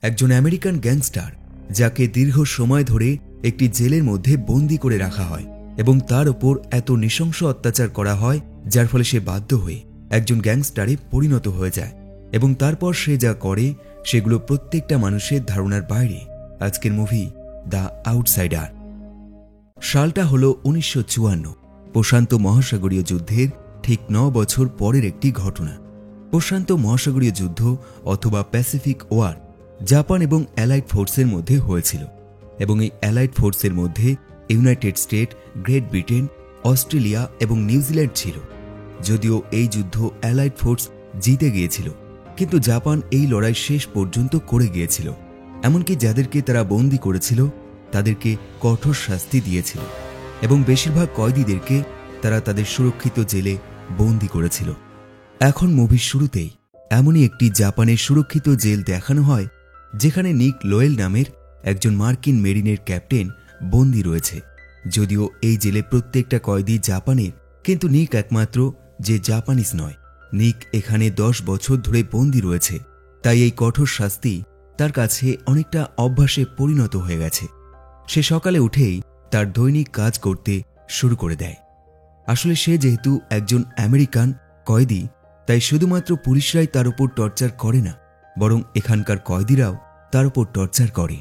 একজন American gangster যাকে দীর্ঘ সময় ধরে একটি জেলের মধ্যে বন্দী করে রাখা হয় এবং তার ওপর এত নৃশংস অত্যাচার করা হয় যার ফলে সে বাধ্য হয়ে একজন গ্যাংস্টারে পরিণত হয়ে যায় এবং তারপর সে যা করে সেগুলো প্রত্যেকটা মানুষের ধারণার বাইরে। আজকের মুভি দ্য আউটসাইডার। সালটা হল 1954। প্রশান্ত মহাসাগরীয় যুদ্ধের ঠিক 9 বছর পরের একটি ঘটনা। প্রশান্ত মহাসাগরীয় যুদ্ধ অথবা প্যাসিফিক ওয়ার জাপান এবং অ্যালাইড ফোর্সের মধ্যে হয়েছিল এবং এই অ্যালাইড ফোর্সের মধ্যে United state, great Britain, Australia এবং নিউজিল্যান্ড ছিল। যদিও এই যুদ্ধ অ্যালাইড ফোর্স জিতে গিয়েছিল, কিন্তু জাপান এই লড়াই শেষ পর্যন্ত করে গিয়েছিল। এমনকি যাদেরকে তারা বন্দী করেছিল তাদেরকে কঠোর শাস্তি দিয়েছিল এবং বেশিরভাগ কয়েদিদেরকে তারা তাদের সুরক্ষিত জেলে বন্দী করেছিল। এখন মুভির শুরুতেই এমনই একটি জাপানের সুরক্ষিত জেল দেখানো হয় যেখানে নিক লোয়েল নামের একজন মার্কিন মেরিনের ক্যাপ্টেন বন্দী রয়েছে। যদিও এই জেলে প্রত্যেকটা কয়েদি জাপানের, কিন্তু নিক একমাত্র যে জাপানিজ নয়। নিক এখানে 10 বছর ধরে বন্দী রয়েছে, তাই এই কঠোর শাস্তি তার কাছে অনেকটা অভ্যাসে পরিণত হয়ে গেছে। সে সকালে উঠেই তার দৈনিক কাজ করতে শুরু করে দেয়। আসলে সে যেহেতু একজন আমেরিকান কয়েদি, তাই শুধুমাত্র পুলিশরাই তার উপর টর্চার করে না, বরং এখানকার কয়েদিরাও তার উপর টর্চার করে।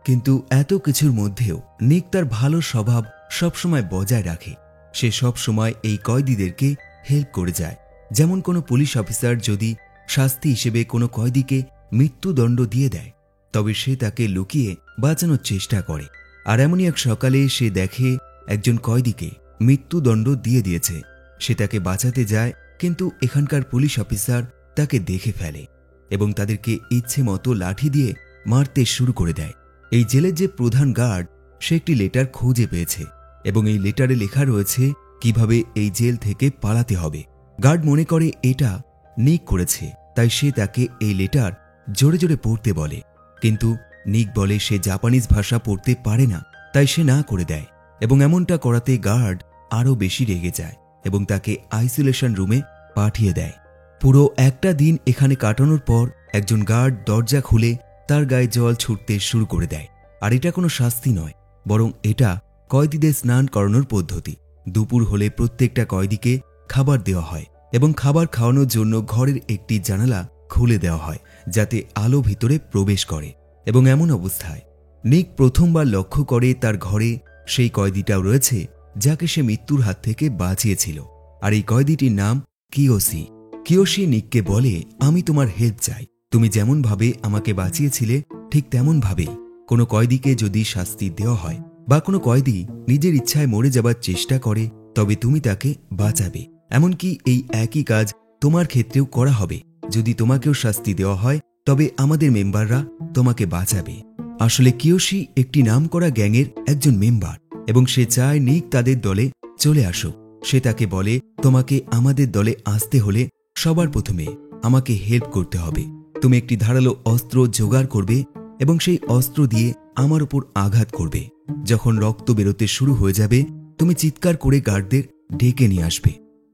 কিন্তু এত কিছুর মধ্যেও নিক তার ভালো স্বভাব সবসময় বজায় রাখে। সে সবসময় এই কয়েদিদেরকে হেল্প করে যায়। যেমন কোনো পুলিশ অফিসার যদি শাস্তি হিসেবে কোনো কয়েদিকে মৃত্যুদণ্ড দিয়ে দেয়, তবে সে তাকে লুকিয়ে বাঁচানোর চেষ্টা করে। আর এমনই এক সকালে সে দেখে একজন কয়েদিকে মৃত্যুদণ্ড দিয়ে দিয়েছে। সে তাকে বাঁচাতে যায়, কিন্তু এখানকার পুলিশ অফিসার তাকে দেখে ফেলে এবং তাদেরকে ইচ্ছে মতো লাঠি দিয়ে মারতে শুরু করে দেয়। এই জেলের যে প্রধান গার্ড, সে একটি লেটার খুঁজে পেয়েছে এবং এই লেটারে লেখা রয়েছে কিভাবে এই জেল থেকে পালাতে হবে। গার্ড মনে করে এটা নিক করেছে, তাই সে তাকে এই লেটার জোরে জোরে পড়তে বলে, কিন্তু নিক বলে সে জাপানিজ ভাষা পড়তে পারে না, তাই সে না করে দেয় এবং এমনটা করাতে গার্ড আরও বেশি রেগে যায় এবং তাকে আইসোলেশন রুমে পাঠিয়ে দেয়। পুরো একটা দিন এখানে কাটানোর পর একজন গার্ড দরজা খুলে তার গায়ে জল ছুটতে শুরু করে দেয়। আর এটা কোনো শাস্তি নয়, বরং এটা কয়েদিদের স্নান করানোর পদ্ধতি। দুপুর হলে প্রত্যেকটা কয়েদিকে খাবার দেওয়া হয় এবং খাবার খাওয়ানোর জন্য ঘরের একটি জানালা খুলে দেওয়া হয় যাতে আলো ভিতরে প্রবেশ করে। এবং এমন অবস্থায় নিক প্রথমবার লক্ষ্য করে তার ঘরে সেই কয়েদিটাও রয়েছে যাকে সে মৃত্যুর হাত থেকে বাঁচিয়েছিল। আর এই কয়েদিটির নাম কিয়োশি। কিয়োশি নিককে বলে, আমি তোমার হেল্প চাই। তুমি যেমনভাবে আমাকে বাঁচিয়েছিলে ঠিক তেমনভাবেই কোনো কয়েদিকে যদি শাস্তি দেওয়া হয় বা কোনো কয়েদি নিজের ইচ্ছায় মরে যাবার চেষ্টা করে, তবে তুমি তাকে বাঁচাবে। এমনকি এই একই কাজ তোমার ক্ষেত্রেও করা হবে। যদি তোমাকেও শাস্তি দেওয়া হয়, তবে আমাদের মেম্বাররা তোমাকে বাঁচাবে। আসলে কিয়োশি একটি নামকরা গ্যাংয়ের একজন মেম্বার এবং সে চায় নিক তাদের দলে চলে আসুক। সে তাকে বলে, তোমাকে আমাদের দলে আসতে হলে সবার প্রথমে আমাকে হেল্প করতে হবে। তুমি একটি ধারালো অস্ত্র জোগাড় করবে এবং সেই অস্ত্র দিয়ে আমার উপর আঘাত করবে। যখন রক্ত বেরোতে শুরু হয়ে যাবে, তুমি চিৎকার করে গার্ডদের ডেকে নিয়ে আসবে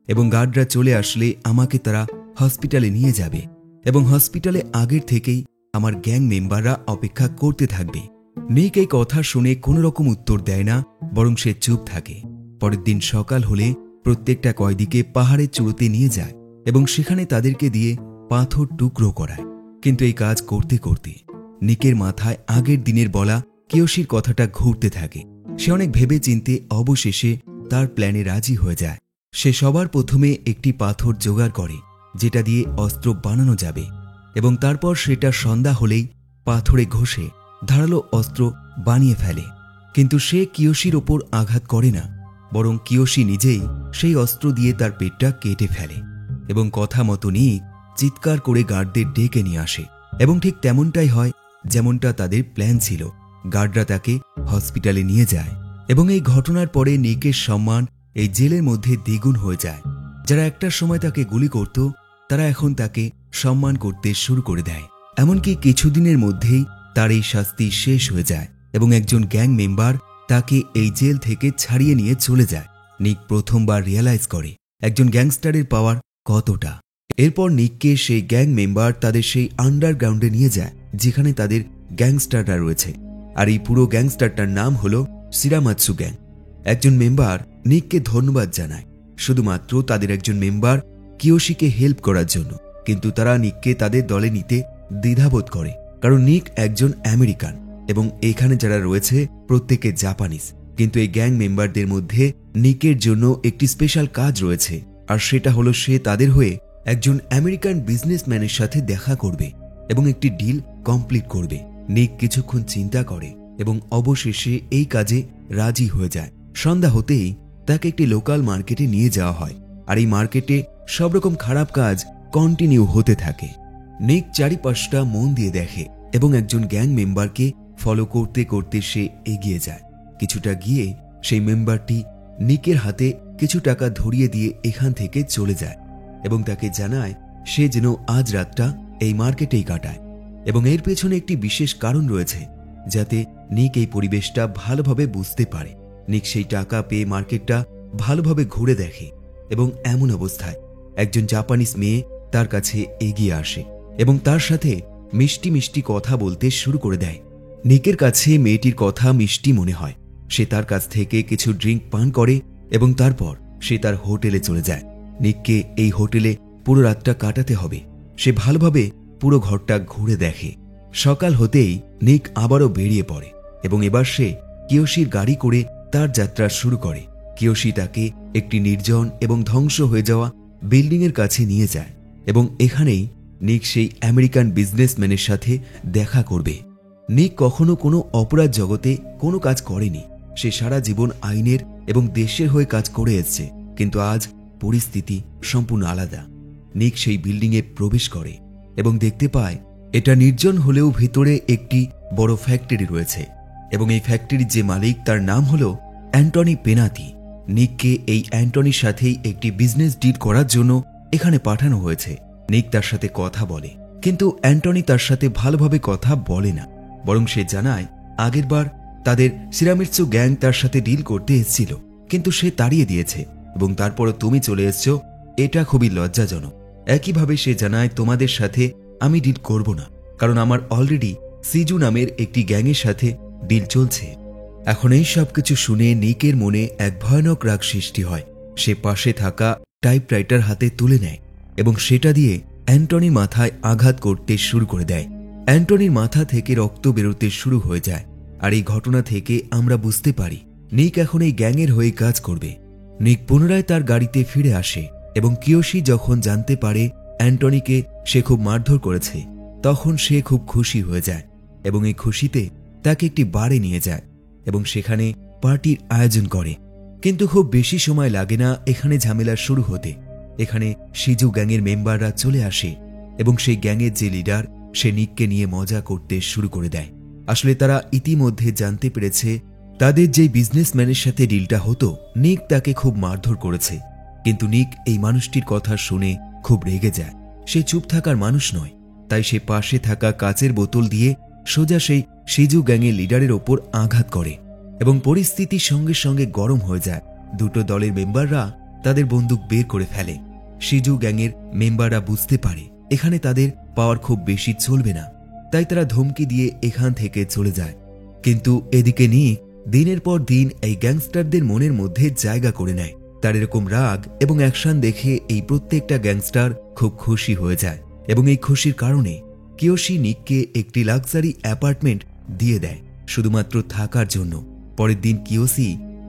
এবং গার্ডরা চলে আসলে আমাকে তারা হসপিটালে নিয়ে যাবে এবং হসপিটালে আগের থেকেই আমার গ্যাং মেম্বাররা অপেক্ষা করতে থাকবে। নিক এই কথা শুনে কোনো রকম উত্তর দেয় না, বরং সে চুপ থাকে। পরের দিন সকাল হলে প্রত্যেকটা কয়েদিকে পাহাড়ের চূড়োতে নিয়ে যায় এবং সেখানে তাদেরকে দিয়ে পাথর টুকরো করায়। কিন্তু এই কাজ করতে করতে নিকের মাথায় আগের দিনের বলা কিয়োশির কথাটা ঘুরতে থাকে। সে অনেক ভেবে চিনতে অবশেষে তার প্ল্যানে রাজি হয়ে যায়। সে সবার প্রথমে একটি পাথর জোগাড় করে যেটা দিয়ে অস্ত্র বানানো যাবে এবং তারপর সেটা সন্ধ্যা হলেই পাথরে ঘষে ধারালো অস্ত্র বানিয়ে ফেলে। কিন্তু সে কিয়োশির ওপর আঘাত করে না, বরং কিয়োশি নিজেই সেই অস্ত্র দিয়ে তার পেটটা কেটে ফেলে এবং কথা মতো নিক চিৎকার করে গার্ডদের ডেকে নিয়ে আসে এবং ঠিক তেমনটাই হয় যেমনটা তাদের প্ল্যান ছিল। গার্ডরা তাকে হসপিটালে নিয়ে যায় এবং এই ঘটনার পরে নিকের সম্মান এই জেলের মধ্যে দ্বিগুণ হয়ে যায়। যারা একটা সময় তাকে গুলি করত, তারা এখন তাকে সম্মান করতে শুরু করে দেয়। এমনকি কিছুদিনের মধ্যেই তার এই শাস্তি শেষ হয়ে যায় এবং একজন গ্যাং মেম্বার তাকে এই জেল থেকে ছাড়িয়ে নিয়ে চলে যায়। নিক প্রথমবার রিয়ালাইজ করে একজন গ্যাংস্টারের পাওয়ার কতটা। এরপর নিককে সেই গ্যাং মেম্বার তাদের সেই আন্ডারগ্রাউন্ডে নিয়ে যায় যেখানে তাদের গ্যাংস্টাররা রয়েছে। আর এই পুরো গ্যাংস্টারটার নাম হলো শিরামাৎসু গ্যাং। একজন মেম্বার নিককে ধন্যবাদ জানায়, শুধুমাত্র তাদের একজন মেম্বার কিয়োশিকে হেল্প করার জন্য। কিন্তু তারা নিককে তাদের দলে নিতে দ্বিধাবোধ করে, কারণ নিক একজন আমেরিকান এবং এখানে যারা রয়েছে প্রত্যেকে জাপানিজ। কিন্তু এই গ্যাং মেম্বারদের মধ্যে নিকের জন্য একটি স্পেশাল কাজ রয়েছে, আর সেটা হলো সে তাদের হয়ে একজন আমেরিকান বিজনেসম্যানের সাথে দেখা করবে এবং একটি ডিল কমপ্লিট করবে। নিক কিছুক্ষণ চিন্তা করে এবং অবশেষে এই কাজে রাজি হয়ে যায়। সন্ধ্যা হতেই তাকে একটি লোকাল মার্কেটে নিয়ে যাওয়া হয়, আর এই মার্কেটে সব রকম খারাপ কাজ কন্টিনিউ হতে থাকে। নিক চারিপাশটা মন দিয়ে দেখে এবং একজন গ্যাং মেম্বারকে ফলো করতে করতে সে এগিয়ে যায়। কিছুটা গিয়ে সেই মেম্বারটি নিকের হাতে কিছু টাকা ধরিয়ে দিয়ে এখান থেকে চলে যায় এবং তাকে জানায় সে যেন আজ রাতটা এই মার্কেটেই কাটায়। এবং এর পেছনে একটি বিশেষ কারণ রয়েছে, যাতে নিক এই পরিবেশটা ভালোভাবে বুঝতে পারে। নিক সেই টাকা পেয়ে মার্কেটটা ভালোভাবে ঘুরে দেখে এবং এমন অবস্থায় একজন জাপানিজ মেয়ে তার কাছে এগিয়ে আসে এবং তার সাথে মিষ্টি মিষ্টি কথা বলতে শুরু করে দেয়। নিকের কাছে মেয়েটির কথা মিষ্টি মনে হয়। সে তার কাছ থেকে কিছু ড্রিঙ্ক পান করে এবং তারপর সে তার হোটেলে চলে যায়। নিককে এই হোটেলে পুরো রাতটা কাটাতে হবে। সে ভালোভাবে পুরো ঘরটা ঘুরে দেখে। সকাল হতেই নিক আবারও বেরিয়ে পড়ে এবং এবার সে কিয়োশির গাড়ি করে তার যাত্রা শুরু করে। কিয়োশি তাকে একটি নির্জন এবং ধ্বংস হয়ে যাওয়া বিল্ডিংয়ের কাছে নিয়ে যায় এবং এখানেই নিক সেই আমেরিকান বিজনেসম্যানের সাথে দেখা করবে। নিক কখনো কোনো অপরাধ জগতে কোনো কাজ করেনি। সে সারা জীবন আইনের এবং দেশের হয়ে কাজ করে এসেছে, কিন্তু আজ পরিস্থিতি সম্পূর্ণ আলাদা। নিক সেই বিল্ডিংয়ে প্রবেশ করে এবং দেখতে পায় এটা নির্জন হলেও ভেতরে একটি বড় ফ্যাক্টরি রয়েছে এবং এই ফ্যাক্টরির যে মালিক তার নাম হলো অ্যান্টনি পেনাতি। নিককে এই অ্যান্টনির সাথেই একটি বিজনেস ডিল করার জন্য এখানে পাঠানো হয়েছে। নিক তার সাথে কথা বলে, কিন্তু অ্যান্টনি তার সাথে ভালোভাবে কথা বলে না, বরং সে জানায় আগেরবার তাদের শিরামিৎসু গ্যাং তার সাথে ডিল করতে এসেছিল, কিন্তু সে তাড়িয়ে দিয়েছে এবং তারপরও তুমি চলে এসছো, এটা খুবই লজ্জাজনক। একইভাবে সে জানায় তোমাদের সাথে আমি ডিল করব না, কারণ আমার অলরেডি সিজু নামের একটি গ্যাংয়ের সাথে ডিল চলছে। এখন এই সবকিছু শুনে নিকের মনে এক ভয়ানক রাগ সৃষ্টি হয়। সে পাশে থাকা টাইপরাইটার হাতে তুলে নেয় এবং সেটা দিয়ে অ্যান্টনির মাথায় আঘাত করতে শুরু করে দেয়। অ্যান্টনির মাথা থেকে রক্ত বেরোতে শুরু হয়ে যায়, আর এই ঘটনা থেকে আমরা বুঝতে পারি নিক এখন এই গ্যাংয়ের হয়ে কাজ করবে। নিক পুনরায় তার গাড়িতে ফিরে আসে এবং কিয়োশি যখন জানতে পারে অ্যান্টনিকে সে খুব মারধর করেছে, তখন সে খুব খুশি হয়ে যায় এবং এই খুশিতে তাকে একটি বারে নিয়ে যায় এবং সেখানে পার্টির আয়োজন করে। কিন্তু খুব বেশি সময় লাগে না এখানে ঝামেলা শুরু হতে। এখানে সিজু গ্যাংয়ের মেম্বাররা চলে আসে এবং সেই গ্যাংয়ের যে লিডার সে নিককে নিয়ে মজা করতে শুরু করে দেয়। আসলে তারা ইতিমধ্যে জানতে পেরেছে তাদের যে বিজনেসম্যানের সাথে ডিলটা হতো নিক তাকে খুব মারধর করেছে। কিন্তু নিক এই মানুষটির কথা শুনে খুব রেগে যায়। সে চুপ থাকার মানুষ নয়, তাই সে পাশে থাকা কাচের বোতল দিয়ে সোজা সেই সিজু গ্যাংয়ের লিডারের ওপর আঘাত করে এবং পরিস্থিতি সঙ্গে সঙ্গে গরম হয়ে যায়। দুটো দলের মেম্বাররা তাদের বন্দুক বের করে ফেলে। সিজু গ্যাংয়ের মেম্বাররা বুঝতে পারে এখানে তাদের পাওয়ার খুব বেশি চলবে না, তাই তারা ধমকি দিয়ে এখান থেকে চলে যায়। কিন্তু এদিকে নিক দিনের পর দিন এই গ্যাংস্টারদের মনের মধ্যে জায়গা করে নেয়। তার এরকম রাগ এবং অ্যাকশন দেখে এই প্রত্যেকটা গ্যাংস্টার খুব খুশি হয়ে যায় এবং এই খুশির কারণে কিয়োশি নিককে একটি লাক্সারি অ্যাপার্টমেন্ট দিয়ে দেয় শুধুমাত্র থাকার জন্য। পরের দিন কিয়োশি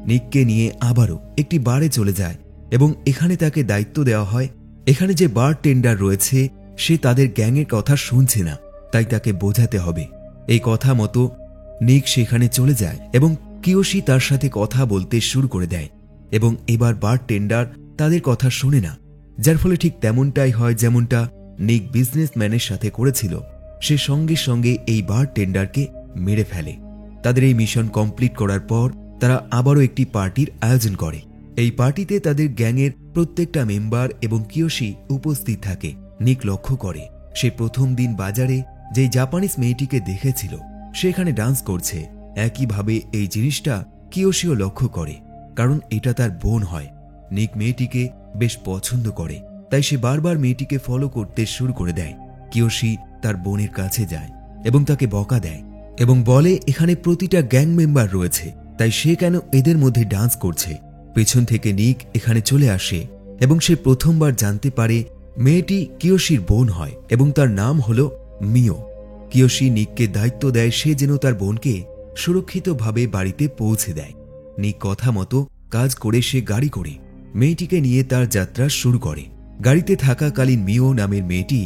নিককে নিয়ে আবারও একটি বারে চলে যায় এবং এখানে তাকে দায়িত্ব দেওয়া হয় এখানে যে বার টেন্ডার রয়েছে সে তাদের গ্যাংয়ের কথা শুনছে না, তাই তাকে বোঝাতে হবে। এই কথা মতো নিক সেখানে চলে যায় এবং কিয়োশি তার সাথে কথা বলতে শুরু করে দেয় এবং এবার বার টেন্ডার তাদের কথা শোনে না, যার ফলে ঠিক তেমনটাই হয় যেমনটা নিক বিজনেসম্যানের সাথে করেছিল। সে সঙ্গে সঙ্গে এই বার টেন্ডারকে মেরে ফেলে। তাদের এই মিশন কমপ্লিট করার পর তারা আবারও একটি পার্টির আয়োজন করে। এই পার্টিতে তাদের গ্যাংয়ের প্রত্যেকটা মেম্বার এবং কিয়োশি উপস্থিত থাকে। নিক লক্ষ্য করে সে প্রথম দিন বাজারে যে জাপানিজ মেয়েটিকে দেখেছিল সেখানে ডান্স করছে। একইভাবে এই জিনিসটা কিয়োশিও লক্ষ্য করে, কারণ এটা তার বোন হয়। নিক মেয়েটিকে বেশ পছন্দ করে, তাই সে বারবার মেয়েটিকে ফলো করতে শুরু করে দেয়। কিয়োশি তার বোনের কাছে যায় এবং তাকে বকা দেয় এবং বলে এখানে প্রতিটা গ্যাং মেম্বার রয়েছে, তাই সে কেন এদের মধ্যে ডান্স করছে। পেছন থেকে নিক এখানে চলে আসে এবং সে প্রথমবার জানতে পারে মেয়েটি কিয়োশির বোন হয় এবং তার নাম হলো মিও। কিয়োশি নিককে দায়িত্ব দেয় সে যেন তার বোনকে সুরক্ষিতভাবে বাড়িতে পৌঁছে দেয়। নিক কথা মতো কাজ করে সে গাড়ি করে মেয়েটিকে নিয়ে তার যাত্রা শুরু করে। গাড়িতে থাকাকালীন মিও নামের মেয়েটি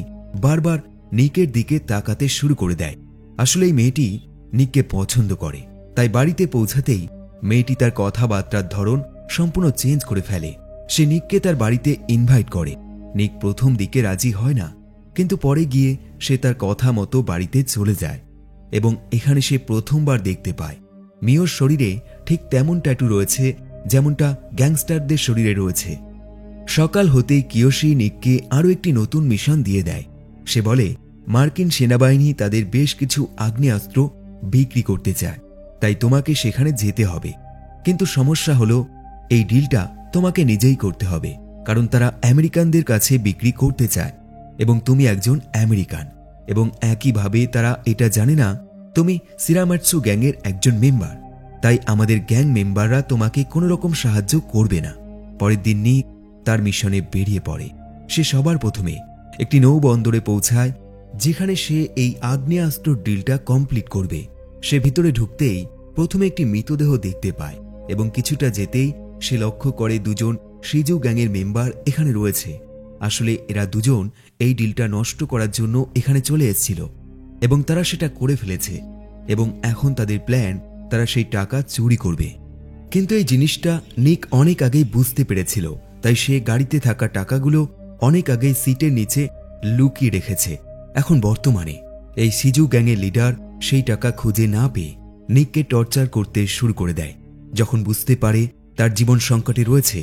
বারবার নিকের দিকে তাকাতে শুরু করে দেয়। আসলে এই মেয়েটি নিককে পছন্দ করে, তাই বাড়িতে পৌঁছাতেই মেয়েটি তার কথাবার্তার ধরন সম্পূর্ণ চেঞ্জ করে ফেলে। সে নিককে তার বাড়িতে ইনভাইট করে। নিক প্রথম দিকে রাজি হয় না, কিন্তু পরে গিয়ে সে তার কথা মতো বাড়িতে চলে যায় এবং এখানে সে প্রথমবার দেখতে পায় মিওর শরীরে ঠিক তেমন ট্যাটু রয়েছে যেমনটা গ্যাংস্টারদের শরীরে রয়েছে। সকাল হতেই কিয়োশি নিককে আরও একটি নতুন মিশন দিয়ে দেয়। সে বলে মার্কিন সেনাবাহিনী তাদের বেশ কিছু আগ্নেয়াস্ত্র বিক্রি করতে চায়, তাই তোমাকে সেখানে যেতে হবে। কিন্তু সমস্যা হলো এই ডিলটা তোমাকে নিজেই করতে হবে, কারণ তারা আমেরিকানদের কাছে বিক্রি করতে চায় এবং তুমি একজন আমেরিকান এবং একইভাবে তারা এটা জানে না তুমি সিরামাটসু গ্যাংয়ের একজন মেম্বার, তাই আমাদের গ্যাং মেম্বাররা তোমাকে কোনো রকম সাহায্য করবে না। পরের দিন নিক তার মিশনে বেরিয়ে পড়ে। সে সবার প্রথমে একটি নৌবন্দরে পৌঁছায় যেখানে সে এই আগ্নেয়াস্ত্র ডিলটা কমপ্লিট করবে। সে ভিতরে ঢুকতেই প্রথমে একটি মৃতদেহ দেখতে পায় এবং কিছুটা যেতেই সে লক্ষ্য করে দুজন শিজু গ্যাংয়ের মেম্বার এখানে রয়েছে। আসলে এরা দুজন এই ডিলটা নষ্ট করার জন্য এখানে চলে এসেছিল এবং তারা সেটা করে ফেলেছে এবং এখন তাদের প্ল্যান তারা সেই টাকা চুরি করবে। কিন্তু এই জিনিসটা নিক অনেক আগেই বুঝতে পেরেছিল, তাই সে গাড়িতে থাকা টাকাগুলো অনেক আগেই সিটের নিচে লুকিয়ে রেখেছে। এখন বর্তমানে এই শিজু গ্যাংয়ের লিডার সেই টাকা খুঁজে না পেয়ে নিককে টর্চার করতে শুরু করে দেয়। যখন বুঝতে পারে তার জীবন সংকটে রয়েছে,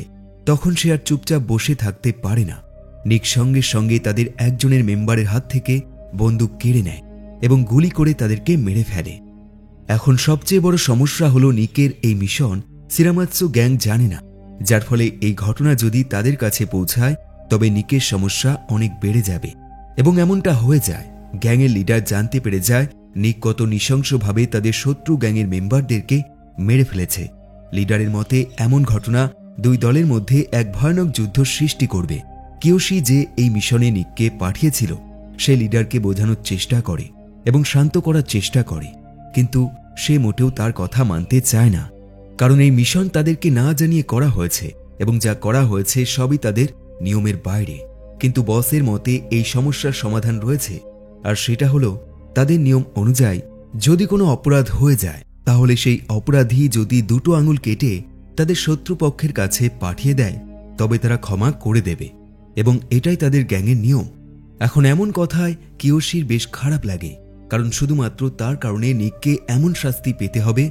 তখন সে আর চুপচাপ বসে থাকতে পারে না। নিক সঙ্গে সঙ্গে তাদের একজনের মেম্বারের হাত থেকে বন্দুক কেড়ে নেয় এবং গুলি করে তাদেরকে মেরে ফেলে। এখন সবচেয়ে বড় সমস্যা হলো নিকের এই মিশন সিরামাৎসু গ্যাং জানে না, যার ফলে এই ঘটনা যদি তাদের কাছে পৌঁছায় তবে নিকের সমস্যা অনেক বেড়ে যাবে এবং এমনটা হয়ে যায়। গ্যাংয়ের লিডার জানতে পেরে যায় নিক কত নৃশংসভাবে তাদের শত্রু গ্যাংয়ের মেম্বারদেরকে মেরে ফেলেছে। লিডারের মতে এমন ঘটনা দুই দলের মধ্যে এক ভয়ানক যুদ্ধ সৃষ্টি করবে। কিয়োশি যে এই মিশনে নিককে পাঠিয়েছিল সে লিডারকে বোঝানোর চেষ্টা করে এবং শান্ত করার চেষ্টা করে, কিন্তু সে মোটেও তার কথা মানতে চায় না, কারণ এই মিশন তাদেরকে না জানিয়ে করা হয়েছে এবং যা করা হয়েছে সবই তাদের নিয়মের বাইরে। কিন্তু বসের মতে এই সমস্যার সমাধান রয়েছে, আর সেটা হলো তাদের নিয়ম অনুযায়ী যদি কোনো অপরাধ হয়ে যায় তাহলে সেই অপরাধী যদি দুটো আঙুল কেটে তাদের শত্রুপক্ষের কাছে পাঠিয়ে দেয় তবে তারা ক্ষমা করে দেবে এবং এটাই তাদের গ্যাংয়ের নিয়ম। এখন এমন কথায় কিয়োশির বেশ খারাপ লাগে, কারণ শুধুমাত্র তার কারণে নিককে এমন শাস্তি পেতে হবে।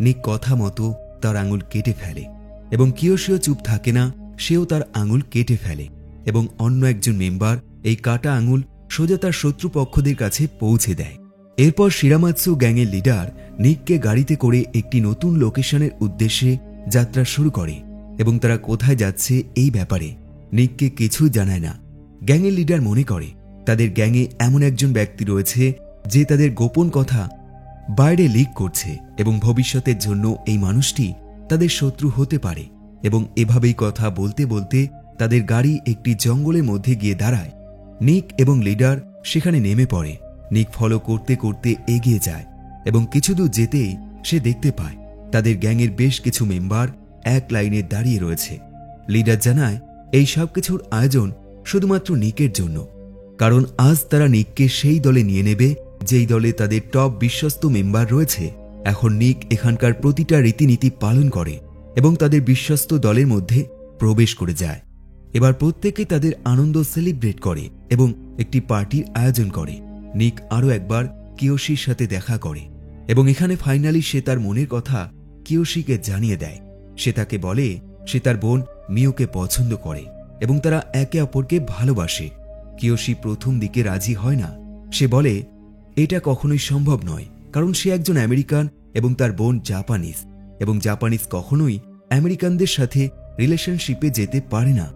নিক কথা মতো তার আঙুল কেটে ফেলে এবং কিয়োশিও চুপ থাকে না, সেও তার আঙুল কেটে ফেলে এবং অন্য একজন মেম্বার এই কাটা আঙুল সোজা তার শত্রুপক্ষদের কাছে পৌঁছে দেয়। এরপর শিরামাৎসু গ্যাংয়ের লিডার নিককে গাড়িতে করে একটি নতুন লোকেশনের উদ্দেশ্যে যাত্রা শুরু করে এবং তারা কোথায় যাচ্ছে এই ব্যাপারে নিককে কিছু জানায় না। গ্যাংয়ের লিডার মনে করে তাদের গ্যাংয়ে এমন একজন ব্যক্তি রয়েছে যে তাদের গোপন কথা বাইরে লিক করছে এবং ভবিষ্যতের জন্য এই মানুষটি তাদের শত্রু হতে পারে এবং এভাবেই কথা বলতে বলতে তাদের গাড়ি একটি জঙ্গলের মধ্যে গিয়ে দাঁড়ায়। নিক এবং লিডার সেখানে নেমে পড়ে। নিক ফলো করতে করতে এগিয়ে যায় এবং কিছু দূর যেতেই সে দেখতে পায় তাদের গ্যাংয়ের বেশ কিছু মেম্বার এক লাইনে দাঁড়িয়ে রয়েছে। লিডার জানায় এই সব কিছুর আয়োজন শুধুমাত্র নিকের জন্য, কারণ আজ তারা নিককে সেই দলে নিয়ে নেবে যেই দলে তাদের টপ বিশ্বস্ত মেম্বার রয়েছে। এখন নিক এখানকার প্রতিটা রীতিনীতি পালন করে এবং তাদের বিশ্বস্ত দলের মধ্যে প্রবেশ করে যায়। এবার প্রত্যেকে তাদের আনন্দ সেলিব্রেট করে এবং একটি পার্টির আয়োজন করে। নিক আরও একবার কিয়োশির সাথে দেখা করে এবং এখানে ফাইনালি সে তার মনের কথা কিয়োশিকে জানিয়ে দেয়। সে তাকে বলে সে তার বোন মিওকে পছন্দ করে এবং তারা একে অপরকে ভালোবাসে। কিয়োশি প্রথম দিকে রাজি হয় না। সে বলে এটা কখনোই সম্ভব নয়, কারণ সে একজন আমেরিকান এবং তার বোন জাপানিজ এবং জাপানিজ কখনোই আমেরিকানদের সাথে রিলেশনশিপে যেতে পারে না।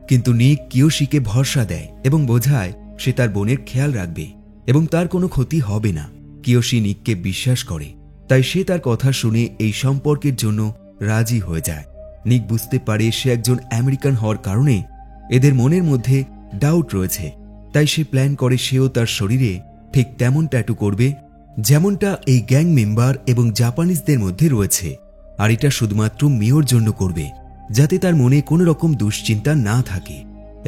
কিন্তু নিক কিয়োশিকে ভরসা দেয় এবং বোঝায় সে তার বোনের খেয়াল রাখবে এবং তার কোনো ক্ষতি হবে না। কিয়োশি নিককে বিশ্বাস করে, তাই সে তার কথা শুনে এই সম্পর্কের জন্য রাজি হয়ে যায়। নিক বুঝতে পারে সে একজন আমেরিকান হওয়ার কারণে এদের মনের মধ্যে ডাউট রয়েছে, তাই সে প্ল্যান করে সেও তার শরীরে ঠিক তেমন ট্যাটু করবে যেমনটা এই গ্যাং মেম্বার এবং জাপানিজদের মধ্যে রয়েছে। আর এটা শুধুমাত্র মিওর জন্য করবে, যাতে তার মনে কোনো রকম দুশ্চিন্তা না থাকে।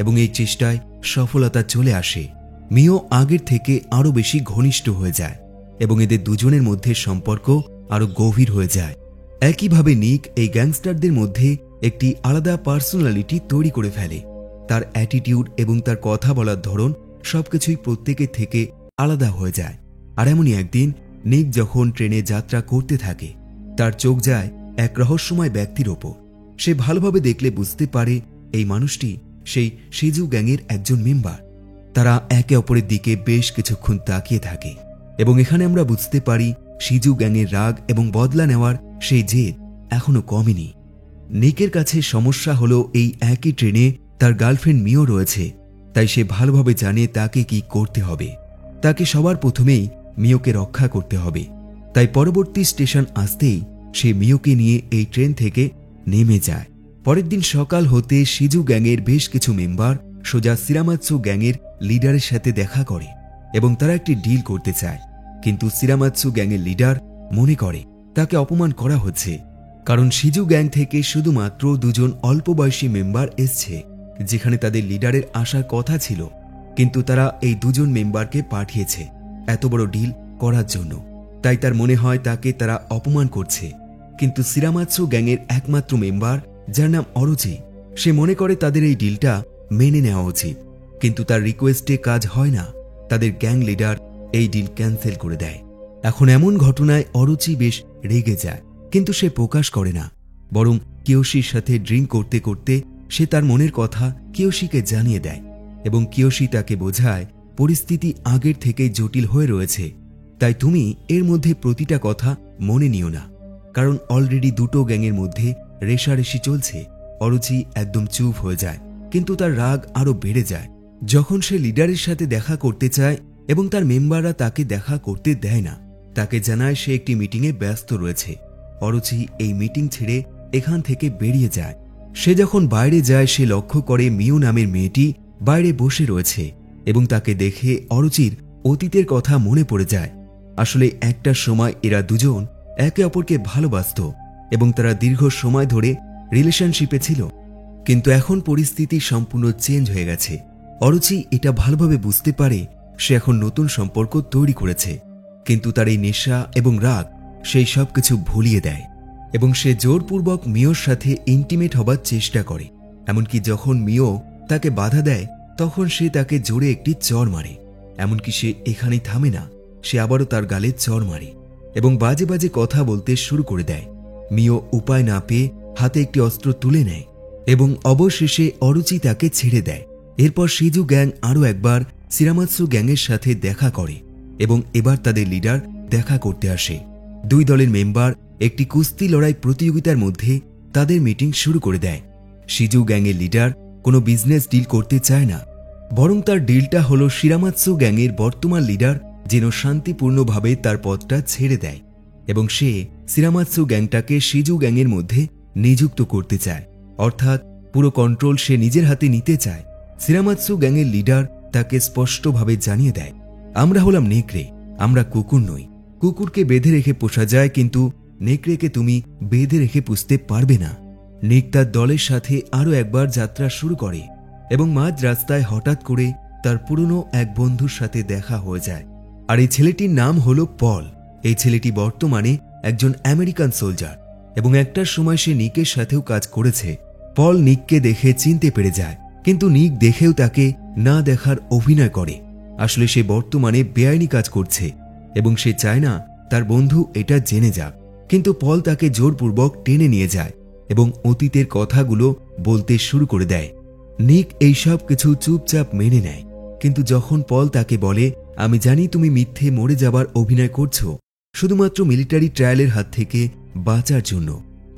এবং এই চেষ্টায় সফলতা চলে আসে। মিও আগের থেকে আরও বেশি ঘনিষ্ঠ হয়ে যায় এবং এদের দুজনের মধ্যে সম্পর্ক আরও গভীর হয়ে যায়। একইভাবে নিক এই গ্যাংস্টারদের মধ্যে একটি আলাদা পার্সোনালিটি তৈরি করে ফেলে। তার অ্যাটিটিউড এবং তার কথা বলার ধরন সবকিছুই প্রত্যেকের থেকে আলাদা হয়ে যায়। আর এমনই একদিন নিক যখন ট্রেনে যাত্রা করতে থাকে, তার চোখ যায় এক রহস্যময় ব্যক্তির ওপর। সে ভালোভাবে দেখলে বুঝতে পারে এই মানুষটি সেই শিজু গ্যাংয়ের একজন মেম্বার। তারা একে অপরের দিকে বেশ কিছুক্ষণ তাকিয়ে থাকে এবং এখানে আমরা বুঝতে পারি শিজু গ্যাংয়ের রাগ এবং বদলা নেওয়ার সেই জেদ এখনো কমেনি। নিকের কাছে সমস্যা হলো এই একই ট্রেনে তার গার্লফ্রেন্ড মিও রয়েছে, তাই সে ভালোভাবে জানে তাকে কি করতে হবে। তাকে সবার প্রথমেই মিওকে রক্ষা করতে হবে। তাই পরবর্তী স্টেশন আসতেই সে মিওকে নিয়ে এই ট্রেন থেকে নেমে যায়। পরের দিন সকাল হতে শিজু গ্যাংয়ের বেশ কিছু মেম্বার সোজা সিরামাৎসু গ্যাংয়ের লিডারের সাথে দেখা করে এবং তারা একটি ডিল করতে চায়। কিন্তু সিরামাৎসু গ্যাংয়ের লিডার মনে করে তাকে অপমান করা হচ্ছে, কারণ শিজু গ্যাং থেকে শুধুমাত্র দুজন অল্প বয়সী মেম্বার এসছে, যেখানে তাদের লিডারের আসার কথা ছিল। কিন্তু তারা এই দুজন মেম্বারকে পাঠিয়েছে এত বড় ডিল করার জন্য। তাই তার মনে হয় তাকে তারা অপমান করছে। কিন্তু সিরামাৎসু গ্যাংয়ের একমাত্র মেম্বার, যার নাম অরুচি, সে মনে করে তাদের এই ডিলটা মেনে নেওয়া উচিত। কিন্তু তার রিকোয়েস্টে কাজ হয় না। তাদের গ্যাং লিডার এই ডিল ক্যান্সেল করে দেয়। এখন এমন ঘটনায় অরুচি বেশ রেগে যায়, কিন্তু সে প্রকাশ করে না, বরং কিয়োশির সাথে ড্রিঙ্ক করতে করতে সে তার মনের কথা কিয়োশিকে জানিয়ে দেয় এবং কিয়োশি তাকে বোঝায় পরিস্থিতি আগের থেকেই জটিল হয়ে রয়েছে, তাই তুমি এর মধ্যে প্রতিটা কথা মনে নিও না, কারণ অলরেডি দুটো গ্যাংয়ের মধ্যে রেষারেষি চলছে। অরুচি একদম চুপ হয়ে যায়, কিন্তু তার রাগ আরো বেড়ে যায় যখন সে লিডারের সাথে দেখা করতে চায় এবং তার মেম্বাররা তাকে দেখা করতে দেয় না। তাকে জানায় সে একটি মিটিংয়ে ব্যস্ত রয়েছে। অরুচি এই মিটিং ছেড়ে এখান থেকে বেরিয়ে যায়। সে যখন বাইরে যায় সে লক্ষ্য করে মিও নামের মেয়েটি বাইরে বসে রয়েছে এবং তাকে দেখে অরুচির অতীতের কথা মনে পড়ে যায়। আসলে একটা সময় এরা দুজন একে অপরকে ভালোবাসত এবং তারা দীর্ঘ সময় ধরে রিলেশনশিপে ছিল, কিন্তু এখন পরিস্থিতি সম্পূর্ণ চেঞ্জ হয়ে গেছে। অরুচি এটা ভালোভাবে বুঝতে পারে সে এখন নতুন সম্পর্ক তৈরি করেছে, কিন্তু তার এই নেশা এবং রাগ সেই সব কিছু ভুলিয়ে দেয় এবং সে জোরপূর্বক মিওর সাথে ইন্টিমেট হবার চেষ্টা করে। এমনকি যখন মিও তাকে বাধা দেয় তখন সে তাকে জোরে একটি চড় মারে। এমনকি সে এখানেই থামে না, সে আবারও তার গালে চড় মারে এবং বাজে বাজে কথা বলতে শুরু করে দেয়। মিও উপায় না পেয়ে হাতে একটি অস্ত্র তুলে নেয় এবং অবশেষে অরুচি তাকে ছেড়ে দেয়। এরপর শিজু গ্যাং আরও একবার সিরামাৎসু গ্যাংয়ের সাথে দেখা করে এবং এবার তাদের লিডার দেখা করতে আসে। দুই দলের মেম্বার একটি কুস্তি লড়াই প্রতিযোগিতার মধ্যে তাদের মিটিং শুরু করে দেয়। শিজু গ্যাংয়ের লিডার কোনো বিজনেস ডিল করতে চায় না, বরং তার ডিলটা হলো সিরামাৎসু গ্যাংয়ের বর্তমান লিডার যেন শান্তিপূর্ণভাবে তার পদটা ছেড়ে দেয় এবং সে সিরামাৎসু গ্যাংটাকে শিজু গ্যাংয়ের মধ্যে নিযুক্ত করতে চায়, অর্থাৎ পুরো কন্ট্রোল সে নিজের হাতে নিতে চায়। সিরামাৎসু গ্যাংয়ের লিডার তাকে স্পষ্টভাবে জানিয়ে দেয়, আমরা হলাম নেকড়ে, আমরা কুকুর নই। কুকুরকে বেঁধে রেখে পোষা যায়, কিন্তু নেকড়েকে তুমি বেঁধে রেখে পুষতে পারবে না। নিক তার দলের সাথে আরও একবার যাত্রা শুরু করে এবং মাঝ রাস্তায় হঠাৎ করে তার পুরনো এক বন্ধুর সাথে দেখা হয়ে যায়। আর এই ছেলেটির নাম হলো পল। এই ছেলেটি বর্তমানে একজন আমেরিকান সোলজার এবং একটার সময় সে নিকের সাথেও কাজ করেছে। পল নিককে দেখে চিনতে পেরে যায়, কিন্তু নিক দেখেও তাকে না দেখার অভিনয় করে। আসলে সে বর্তমানে বেআইনি কাজ করছে এবং সে চায় না তার বন্ধু এটা জেনে যাক। কিন্তু পল তাকে জোরপূর্বক টেনে নিয়ে যায় এবং অতীতের কথাগুলো বলতে শুরু করে দেয়। নিক এই সব কিছু চুপচাপ মেনে নেয়, কিন্তু যখন পল তাকে বলে, আমি জানি তুমি মিথ্যে মরে যাবার অভিনয় করছো শুধুমাত্র মিলিটারি ট্রায়ালের হাত থেকে বাঁচার জন্য,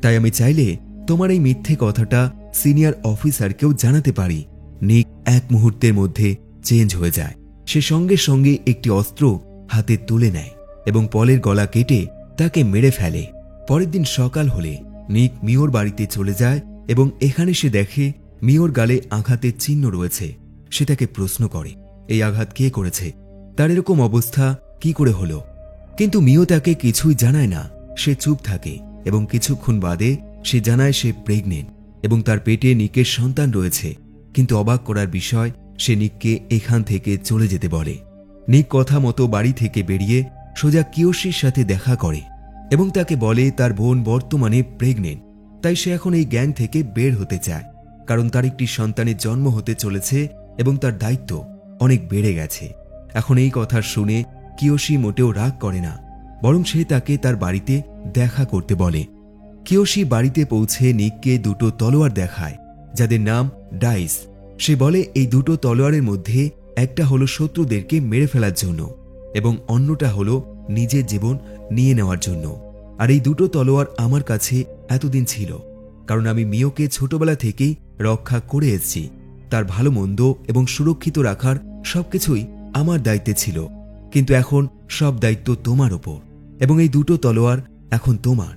তাই আমি চাইলে তোমার এই মিথ্যে কথাটা সিনিয়র অফিসারকেও জানাতে পারি। নিক এক মুহূর্তের মধ্যে চেঞ্জ হয়ে যায়। সে সঙ্গে সঙ্গে একটি অস্ত্র হাতে তুলে নেয় এবং পলের গলা কেটে তাকে মেরে ফেলে। পরের দিন সকাল হলে নিক মিওর বাড়িতে চলে যায় এবং এখানে সে দেখে মিওর গালে আঘাতের চিহ্ন রয়েছে। সে তাকে প্রশ্ন করে, এই আঘাত কে করেছে, তার এরকম অবস্থা কি করে হলো? কিন্তু মিও তাকে কিছুই জানায় না। সে চুপ থাকে এবং কিছুক্ষণ বাদে সে জানায় সে প্রেগনেন্ট এবং তার পেটে নিকের সন্তান রয়েছে। কিন্তু অবাক করার বিষয়, সে নিককে এখান থেকে চলে যেতে বলে। নিক কথা মতো বাড়ি থেকে বেরিয়ে সোজা কিয়োশির সাথে দেখা করে এবং তাকে বলে তার বোন বর্তমানে প্রেগনেন্ট, তাই সে এখন এই গ্যাং থেকে বের হতে চায়, কারণ তার একটি সন্তানের জন্ম হতে চলেছে এবং তার দায়িত্ব অনেক বেড়ে গেছে। এখন এই কথা শুনে কিয়োশি মোটেও রাগ করে না, বরং সে তাকে তার বাড়িতে দেখা করতে বলে। কিয়োশি বাড়িতে পৌঁছে নিককে দুটো তলোয়ার দেখায়, যাদের নাম ডাইস। সে বলে এই দুটো তলোয়ারের মধ্যে একটা হলো শত্রুদেরকে মেরে ফেলার জন্য এবং অন্যটা হলো নিজের জীবন নিয়ে নেওয়ার জন্য। আর এই দুটো তলোয়ার আমার কাছে এতদিন ছিল, কারণ আমি মিওকে ছোটবেলা থেকেই রক্ষা করে এসেছি। তার ভালো মন্দ এবং সুরক্ষিত রাখার সবকিছুই আমার দায়িত্বে ছিল, কিন্তু এখন সব দায়িত্ব তোমার ওপর এবং এই দুটো তলোয়ার এখন তোমার।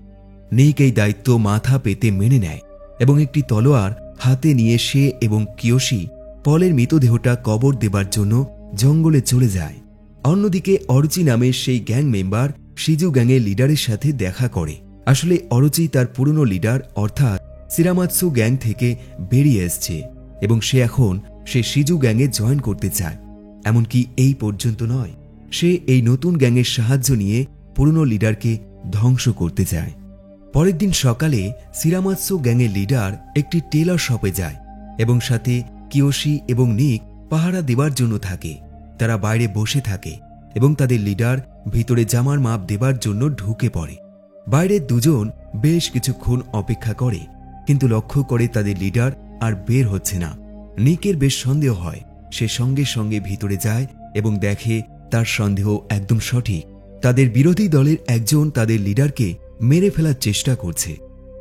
নিক এই দায়িত্ব মাথা পেতে মেনে নেয় এবং একটি তলোয়ার হাতে নিয়ে সে এবং কিয়োশি পলের মৃতদেহটা কবর দেবার জন্য জঙ্গলে চলে যায়। অন্যদিকে অরুচি নামের সেই গ্যাং মেম্বার শিজু গ্যাংয়ের লিডারের সাথে দেখা করে। আসলে অরুচি তার পুরনো লিডার অর্থাৎ শিরামাৎসু গ্যাং থেকে বেরিয়ে এসছে এবং সে এখন শিজু গ্যাংয়ে জয়েন করতে চায়। এমনকি এই পর্যন্ত নয়, সে এই নতুন গ্যাংয়ের সাহায্য নিয়ে পুরনো লিডারকে ধ্বংস করতে চায়। পরের দিন সকালে শিরামাৎসু গ্যাংয়ের লিডার একটি টেলার শপে যায় এবং সাথে কিয়োশি এবং নিক পাহারা দেবার জন্য থাকে। তারা বাইরে বসে থাকে এবং তাদের লিডার ভিতরে জামার মাপ দেবার জন্য ঢুকে পড়ে। বাইরে দুজন বেশ কিছুক্ষণ অপেক্ষা করে, কিন্তু লক্ষ্য করে তাদের লিডার আর বের হচ্ছে না। নিকের বেশ সন্দেহ হয়। সে সঙ্গে সঙ্গে ভিতরে যায় এবং দেখে তার সন্দেহ একদম সঠিক। তাদের বিরোধী দলের একজন তাদের লিডারকে মেরে ফেলার চেষ্টা করছে।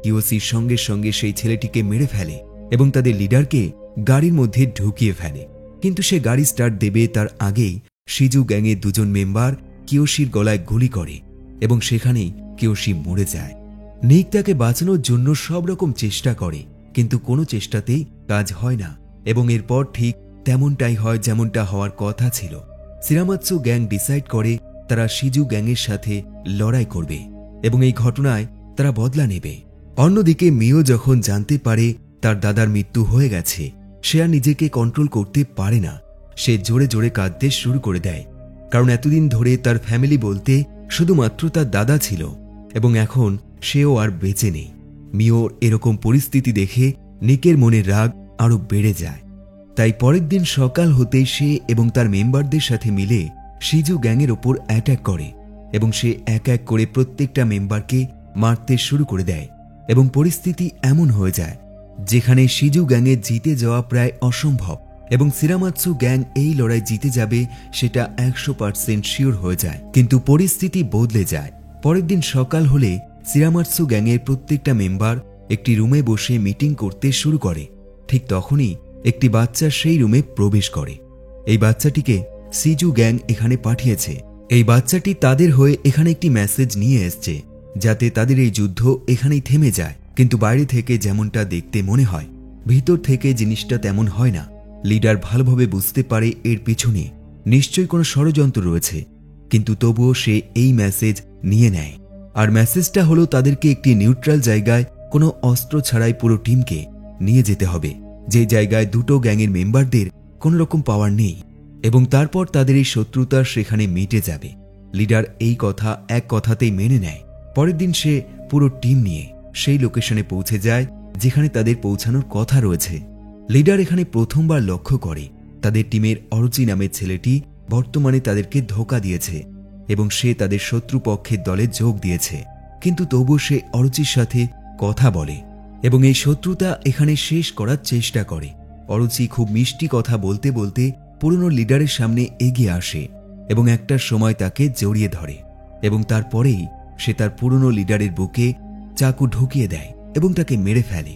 কিয়োশির সঙ্গে সঙ্গে সেই ছেলেটিকে মেরে ফেলে এবং তাদের লিডারকে গাড়ির মধ্যে ঢুকিয়ে ফেলে। কিন্তু সে গাড়ি স্টার্ট দেবে তার আগেই শিজু গ্যাংয়ের দুজন মেম্বার কিয়োশির গলায় গুলি করে এবং সেখানেই কিয়োশি মরে যায়। নিক তাকে বাঁচানোর জন্য সব রকম চেষ্টা করে, কিন্তু কোনো চেষ্টাতেই কাজ হয় না এবং এরপর ঠিক তেমনটাই হয় যেমনটা হওয়ার কথা ছিল। শিরামাৎসু গ্যাং ডিসাইড করে তারা শিজু গ্যাংয়ের সাথে লড়াই করবে এবং এই ঘটনায় তারা বদলা নেবে। অন্যদিকে মিও যখন জানতে পারে তার দাদার মৃত্যু হয়ে গেছে, সে আর নিজেকে কন্ট্রোল করতে পারে না। সে জোরে জোরে কাঁদতে শুরু করে দেয়, কারণ এতদিন ধরে তার ফ্যামিলি বলতে শুধুমাত্র তার দাদা ছিল এবং এখন সেও আর বেঁচে নেই। মিওর এরকম পরিস্থিতি দেখে নিকের মনের রাগ আরো বেড়ে যায়। তাই পরের দিন সকাল হতেই সে এবং তার মেম্বারদের সাথে মিলে শিজু গ্যাংয়ের ওপর অ্যাটাক করে এবং সে এক এক করে প্রত্যেকটা মেম্বারকে মারতে শুরু করে দেয় এবং পরিস্থিতি এমন হয়ে যায় যেখানে শিজু গ্যাংয়ে জিতে যাওয়া প্রায় অসম্ভব এবং শিরামাৎসু গ্যাং এই লড়াই জিতে যাবে সেটা 100% শিওর হয়ে যায়। কিন্তু পরিস্থিতি বদলে যায়। পরের দিন সকাল হলে শিরামাৎসু গ্যাংয়ের প্রত্যেকটা মেম্বার একটি রুমে বসে মিটিং করতে শুরু করে। ঠিক তখনই একটি বাচ্চা সেই রুমে প্রবেশ করে। এই বাচ্চাটিকে শিজু গ্যাং এখানে পাঠিয়েছে। এই বাচ্চাটি তাদের হয়ে এখানে একটি মেসেজ নিয়ে এসছে, যাতে তাদের এই যুদ্ধ এখানেই থেমে যায়। কিন্তু বাইরে থেকে যেমনটা দেখতে মনে হয়, ভিতর থেকে জিনিসটা তেমন হয় না। লিডার ভালোভাবে বুঝতে পারে এর পিছনে নিশ্চয়ই কোনো ষড়যন্ত্র রয়েছে, কিন্তু তবুও সে এই মেসেজ নিয়ে নেয়। আর মেসেজটা হলো তাদেরকে একটি নিউট্রাল জায়গায় কোনো অস্ত্র ছাড়াই পুরো টিমকে নিয়ে যেতে হবে, যে জায়গায় দুটো গ্যাংয়ের মেম্বারদের কোনো রকম পাওয়ার নেই, এবং তারপর তাদের এই শত্রুতা সেখানে মিটে যাবে। লিডার এই কথা এক কথাতেই মেনে নেয়। পরের দিন সে পুরো টিম নিয়ে সেই লোকেশনে পৌঁছে যায় যেখানে তাদের পৌঁছানোর কথা রয়েছে। লিডার এখানে প্রথমবার লক্ষ্য করে তাদের টিমের অরুচি নামের ছেলেটি বর্তমানে তাদেরকে ধোঁকা দিয়েছে এবং সে তাদের শত্রুপক্ষের দলে যোগ দিয়েছে। কিন্তু তবুও সে অরুচির সাথে কথা বলে এবং এই শত্রুতা এখানে শেষ করার চেষ্টা করে। অরুচি খুব মিষ্টি কথা বলতে বলতে পুরনো লিডারের সামনে এগিয়ে আসে এবং একটা সময় তাকে জড়িয়ে ধরে এবং তারপরেই সে তার পুরনো লিডারের বুকে চাকু ঢুকিয়ে দেয় এবং তাকে মেরে ফেলে।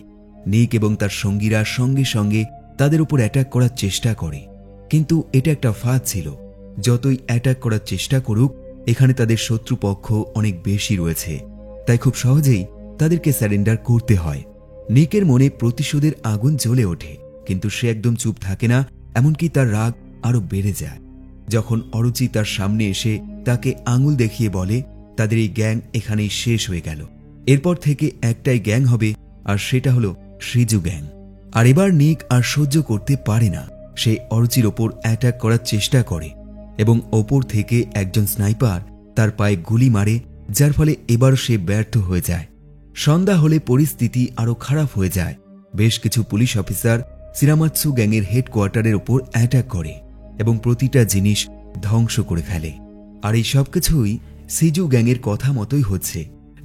নিক এবং তার সঙ্গীরা সঙ্গে সঙ্গে তাদের উপর অ্যাটাক করার চেষ্টা করে, কিন্তু এটা একটা ফাঁদ ছিল। যতই অ্যাটাক করার চেষ্টা করুক, এখানে তাদের শত্রুপক্ষ অনেক বেশি রয়েছে, তাই খুব সহজেই তাদেরকে স্যারেন্ডার করতে হয়। নিকের মনে প্রতিশোধের আগুন জ্বলে ওঠে, কিন্তু সে একদম চুপ থাকে না, এমনকি তার রাগ আরো বেড়ে যায় যখন অরুচি তার সামনে এসে তাকে আঙুল দেখিয়ে বলে তাদের এই গ্যাং এখানেই শেষ হয়ে গেল। এরপর থেকে একটাই গ্যাং হবে, আর সেটা হলো সিজু গ্যাং। আর এবার নিক আর সহ্য করতে পারে না। সে অরুচির ওপর অ্যাটাক করার চেষ্টা করে এবং ওপর থেকে একজন স্নাইপার তার পায়ে গুলি মারে, যার ফলে এবার সে ব্যর্থ হয়ে যায়। সন্ধ্যা হলে পরিস্থিতি আরো খারাপ হয়ে যায়। বেশ কিছু পুলিশ অফিসার শিরামাৎসু গ্যাংয়ের হেডকোয়ার্টারের ওপর অ্যাটাক করে এবং প্রতিটা জিনিস ধ্বংস করে ফেলে। আর এই সবকিছুই সিজু গ্যাংয়ের কথা মতোই হচ্ছে।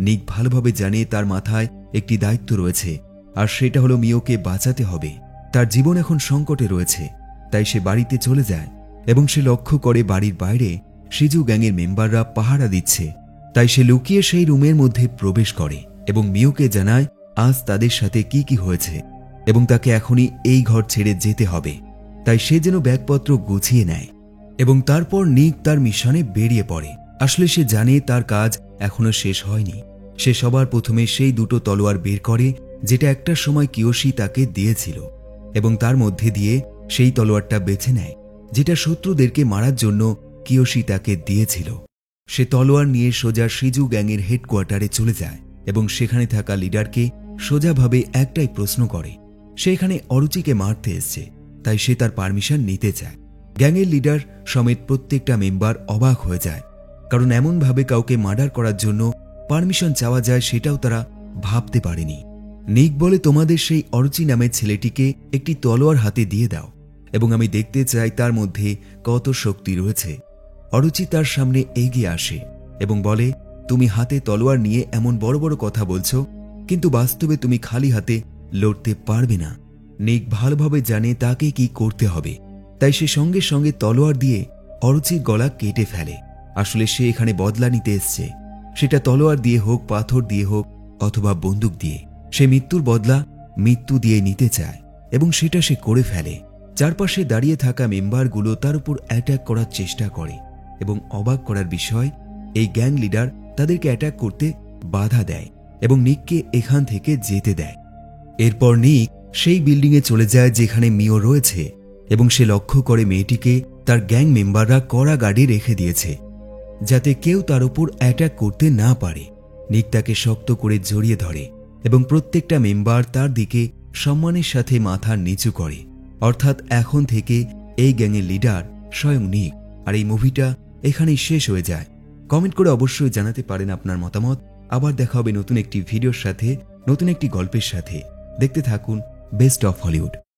নিক ভালোভাবে জানে তার মাথায় একটি দায়িত্ব রয়েছে, আর সেটা হলো মিওকে বাঁচাতে হবে। তার জীবন এখন সংকটে রয়েছে, তাই সে বাড়িতে চলে যায় এবং সে লক্ষ্য করে বাড়ির বাইরে সিজু গ্যাংয়ের মেম্বাররা পাহারা দিচ্ছে। তাই সে লুকিয়ে সেই রুমের মধ্যে প্রবেশ করে এবং মিওকে জানায় আজ তাদের সাথে কি কি হয়েছে এবং তাকে এখনই এই ঘর ছেড়ে যেতে হবে। তাই সে যেন ব্যাগপত্র গুছিয়ে নেয় এবং তারপর নিক তার মিশনে বেরিয়ে পড়ে। আসলে সে জানে তার কাজ এখনো শেষ হয়নি। সে সবার প্রথমে সেই দুটো তলোয়ার বের করে যেটা একটা সময় কিয়োশি তাকে দিয়েছিল এবং তার মধ্যে দিয়ে সেই তলোয়ারটা বেছে নেয় যেটা শত্রুদেরকে মারার জন্য কিয়োশি তাকে দিয়েছিল। সে তলোয়ার নিয়ে সোজা সিজু গ্যাংয়ের হেডকোয়ার্টারে চলে যায় এবং সেখানে থাকা লিডারকে সোজাভাবে একটাই প্রশ্ন করে। সে এখানে অরুচিকে মারতে এসছে, তাই সে তার পারমিশন নিতে চায়। গ্যাংয়ের লিডার সমেত প্রত্যেকটা মেম্বার অবাক হয়ে যায়, কারণ এমনভাবে কাউকে মার্ডার করার জন্য পারমিশন চাওয়া যায় সেটাও তারা ভাবতে পারেনি। নিক বলে তোমাদের সেই অরুচি নামের ছেলেটিকে একটি তলোয়ার হাতে দিয়ে দাও এবং আমি দেখতে চাই তার মধ্যে কত শক্তি রয়েছে। অরুচি তার সামনে এগিয়ে আসে এবং বলে তুমি হাতে তলোয়ার নিয়ে এমন বড় বড় কথা বলছো, কিন্তু বাস্তবে তুমি খালি হাতে লড়তে পারবে না। নিক ভালোভাবে জানে তাকে কি করতে হবে, তাই সে সঙ্গে সঙ্গে তলোয়ার দিয়ে অরুচির গলা কেটে ফেলে। আসলে সে এখানে বদলা নিতে এসছে, সেটা তলোয়ার দিয়ে হোক, পাথর দিয়ে হোক অথবা বন্দুক দিয়ে। সে মৃত্যুর বদলা মৃত্যু দিয়ে নিতে চায় এবং সেটা সে করে ফেলে। চারপাশে দাঁড়িয়ে থাকা মেম্বারগুলো তার উপর অ্যাটাক করার চেষ্টা করে এবং অবাক করার বিষয়, এই গ্যাং লিডার তাদেরকে অ্যাটাক করতে বাধা দেয় এবং নিককে এখান থেকে যেতে দেয়। এরপর নিক সেই বিল্ডিংয়ে চলে যায় যেখানে মিও রয়েছে এবং সে লক্ষ্য করে মেয়েটিকে তার গ্যাং মেম্বাররা কড়া গার্ডে রেখে দিয়েছে, যাতে কেউ তার উপর অ্যাটাক করতে না পারে। নিক তাকে শক্ত করে জড়িয়ে ধরে এবং প্রত্যেকটা মেম্বার তার দিকে সম্মানের সাথে মাথা নিচু করে। অর্থাৎ এখন থেকে এই গ্যাংয়ের লিডার স্বয়ং নিক। আর এই মুভিটা এখানেই শেষ হয়ে যায়। কমেন্ট করে অবশ্যই জানাতে পারেন আপনার মতামত। আবার দেখা হবে নতুন একটি ভিডিওর সাথে, নতুন একটি গল্পের সাথে। দেখতে থাকুন বেস্ট অফ হলিউড।